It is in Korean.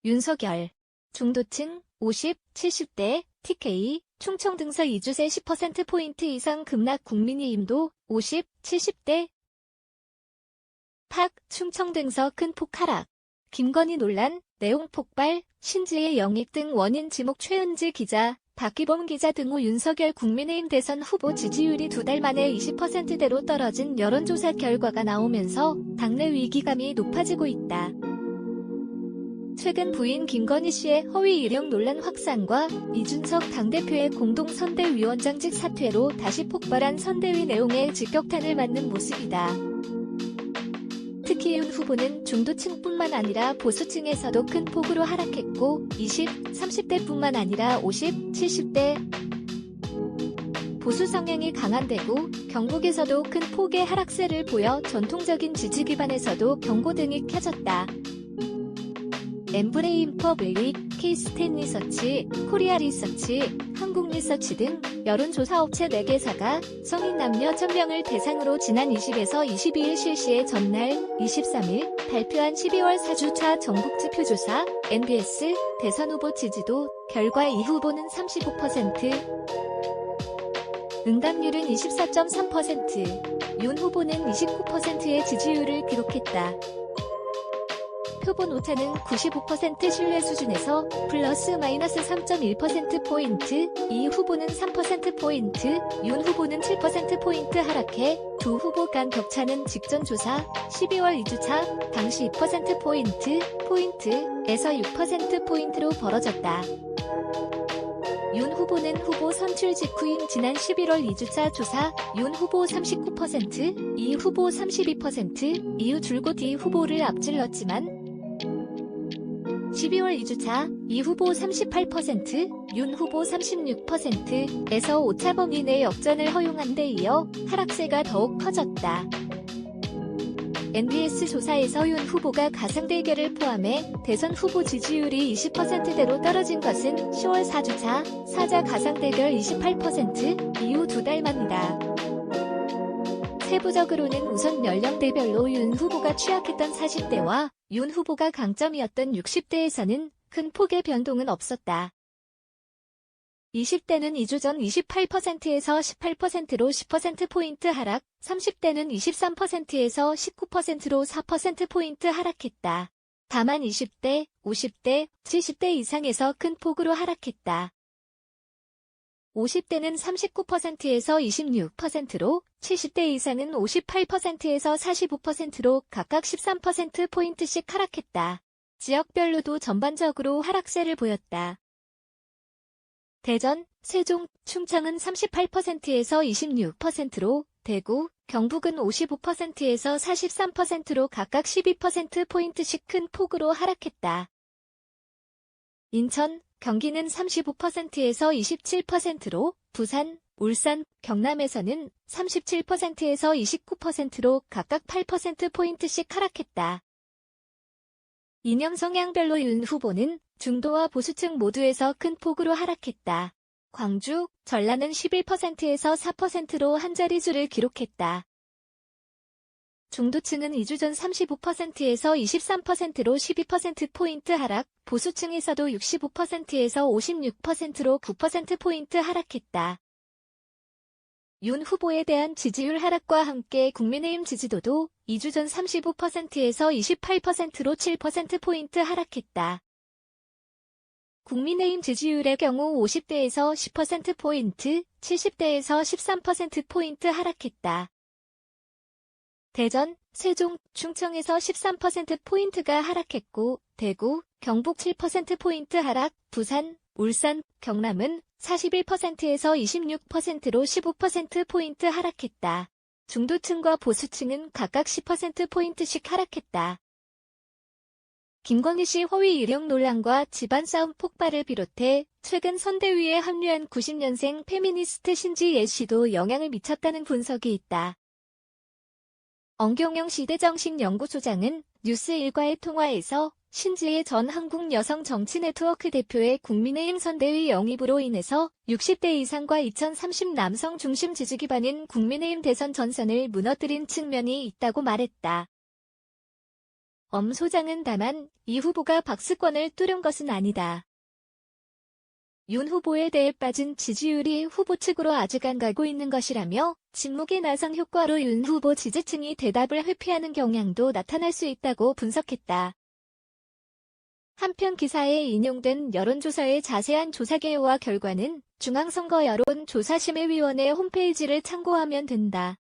윤석열. 중도층 50, 70대 TK, 충청 등서 이주세 10%포인트 이상 급락 국민의힘도 50, 70대 팍, 충청 등서 큰 폭 하락. 김건희 논란, 내용 폭발, 신지의 영입 등 원인 지목 최은지 기자, 박기범 기자 등 후 윤석열 국민의힘 대선 후보 지지율이 2달 만에 20%대로 떨어진 여론조사 결과가 나오면서 당내 위기감이 높아지고 있다. 최근 부인 김건희 씨의 허위 이력 논란 확산과 이준석 당대표의 공동 선대위원장직 사퇴로 다시 폭발한 선대위 내용에 직격탄을 맞는 모습이다. 특히 윤 후보는 중도층뿐만 아니라 보수층에서도 큰 폭으로 하락했고 20, 30대뿐만 아니라 50, 70대 보수 성향이 강한 대구, 경북에서도 큰 폭의 하락세를 보여 전통적인 지지 기반에서도 경고등이 켜졌다. 엠브레인 퍼블릭, K-스탠 리서치, 코리아 리서치, 한국 리서치 등 여론조사 업체 4개사가 성인 남녀 1000명을 대상으로 지난 20에서 22일 실시의 전날 23일 발표한 12월 4주차 전국지표조사 NBS 대선 후보 지지도 결과 이 후보는 35%, 응답률은 24.3%, 윤 후보는 29%의 지지율을 기록했다. 표본 오차는 95% 신뢰 수준에서 플러스 마이너스 3.1%포인트, 이 후보는 3%포인트, 윤 후보는 7%포인트 하락해 두 후보 간 격차는 직전 조사 12월 2주차 당시 2%포인트에서 6%포인트로 벌어졌다. 윤 후보는 후보 선출 직후인 지난 11월 2주차 조사 윤 후보 39%, 이 후보 32%, 이후 줄곧 이 후보를 앞질렀지만 12월 2주차 이 후보 38%, 윤 후보 36%에서 오차 범위 내 역전을 허용한 데 이어 하락세가 더욱 커졌다. NBS 조사에서 윤 후보가 가상대결을 포함해 대선 후보 지지율이 20%대로 떨어진 것은 10월 4주차 사자 가상대결 28% 이후 2달 만이다. 세부적으로는 우선 연령대별로 윤 후보가 취약했던 40대와 윤 후보가 강점이었던 60대에서는 큰 폭의 변동은 없었다. 20대는 2주 전 28%에서 18%로 10%포인트 하락, 30대는 23%에서 19%로 4%포인트 하락했다. 다만 20대, 50대, 70대 이상에서 큰 폭으로 하락했다. 50대는 39%에서 26%로, 70대 이상은 58%에서 45%로 각각 13%포인트씩 하락했다. 지역별로도 전반적으로 하락세를 보였다. 대전, 세종, 충청은 38%에서 26%로, 대구, 경북은 55%에서 43%로 각각 12%포인트씩 큰 폭으로 하락했다. 인천, 경기는 35%에서 27%로, 부산, 울산, 경남에서는 37%에서 29%로 각각 8%포인트씩 하락했다. 이념 성향별로 윤 후보는 중도와 보수층 모두에서 큰 폭으로 하락했다. 광주, 전라는 11%에서 4%로 한 자릿수를 기록했다. 중도층은 2주 전 35%에서 23%로 12%포인트 하락, 보수층에서도 65%에서 56%로 9%포인트 하락했다. 윤 후보에 대한 지지율 하락과 함께 국민의힘 지지도도 2주 전 35%에서 28%로 7%포인트 하락했다. 국민의힘 지지율의 경우 50대에서 10%포인트, 70대에서 13%포인트 하락했다. 대전, 세종, 충청에서 13%포인트가 하락했고, 대구, 경북 7%포인트 하락, 부산, 울산, 경남은 41%에서 26%로 15%포인트 하락했다. 중도층과 보수층은 각각 10%포인트씩 하락했다. 김건희 씨 허위 이력 논란과 집안 싸움 폭발을 비롯해 최근 선대위에 합류한 90년생 페미니스트 신지예 씨도 영향을 미쳤다는 분석이 있다. 엄경영 시대정신연구소장은 뉴스일과의 통화에서 신지예 전 한국여성정치네트워크 대표의 국민의힘 선대위 영입으로 인해서 60대 이상과 2030 남성 중심 지지 기반인 국민의힘 대선 전선을 무너뜨린 측면이 있다고 말했다. 엄 소장은 다만 이 후보가 박스권을 뚫은 것은 아니다. 윤 후보에 대해 빠진 지지율이 후보 측으로 아직 안 가고 있는 것이라며 직무계 나선 효과로 윤 후보 지지층이 대답을 회피하는 경향도 나타날 수 있다고 분석했다. 한편 기사에 인용된 여론조사의 자세한 조사 개요와 결과는 중앙선거 여론조사심의위원회 홈페이지를 참고하면 된다.